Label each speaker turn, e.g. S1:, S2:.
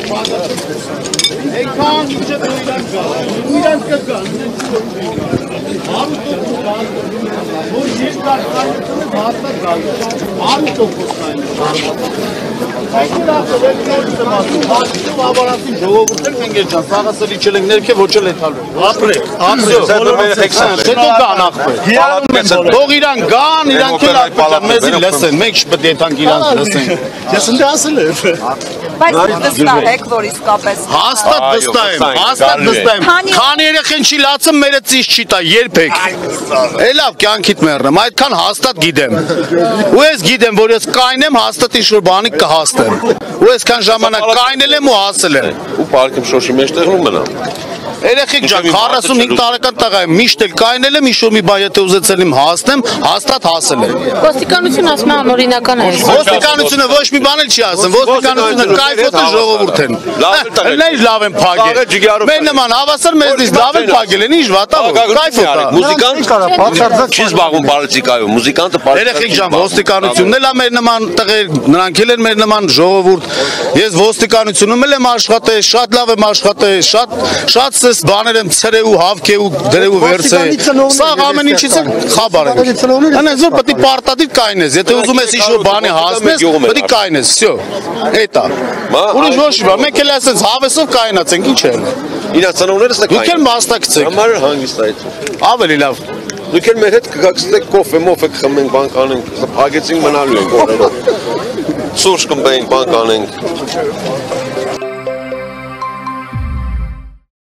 S1: Էնքան ուժը դուրան գա, իրան կգան, որ երկար կարծում հաստատ գալ, արու տոքոսնային, ավարատի ժողովուրդեր մենք երջան, սաղասելի չելենք ներքև, ոչ էլ եթալու ապրեք, հետո գան աղբեր թող իրան գան, իրանք էլ աղբեր մեզի լսեն, մենք շպտ եթանք իրանք լսենք ես ընդ ասել եմ
S2: բայց վստահ եք, որ իսկապես
S1: հաստատ վստահ եմ քանի երեխեն չի լացում մերը ծիշ չի տա երբեք լավ կյանքիդ մեռնեմ այդքան հաստատ գիտեմ ու ես գիտեմ որ ես կայնեմ հաստատ ինչ-որ բանի կհաստեմ ու այսքան ժամանակ կայնել եմ ու հասել եմ
S3: ու պարկեմ շոշի մեջտեղ ու մնամ
S1: Երեխեք ջան 45 տարեկան տղա եմ միշտ էլ կայնել եմ ինչ-որ մի բան եթե ուզեցել եմ հասնեմ հաստատ հասել եմ
S4: Ոստիկանությունը ասում է անօրինական է
S1: Ոստիկանությունը ոչ մի բան էլ չի ասում ոստիկանությունը կայֆոտ է ժողովուրդ են Լեյ լավ են փագել Մեր նման հավասար մեզնից լավ են փագել են ինչ վատա կայֆոտ է
S3: Մուզիկան չի զբաղվում պոլիտիկայով մուզիկանտը
S1: Երեխեք ջան ոստիկանությունն էլ է մեր նման տղեր նրանք էլ են մեր նման ժողովուրդ ես ոստիկանությունում էլ եմ աշխատել շատ լավ եմ աշխատել շատ բաներ եմ ցրեու հավքեու դրեու վերցե սա ամեն ինչից է խաբար եմ այնպես որ պետք է պարտադիր կայնես եթե ուզում ես ինչ-որ բանի հասնես պետք է կայնես всё էտա ուրիշ ոչ բան մենք էլ ասենց հավեսով կայնացենք ինչ է
S3: իրա ծնողներս էլ
S1: դուք էլ մասնակցեք
S3: համար հանգիստ այդ
S1: ավելի լավ
S3: դուք էլ մեր հետ կգացեք կոֆե մոֆե կխմենք բան կանենք փագեցինք մնալու ենք օրերով սուրճ կմբենք բան կանենք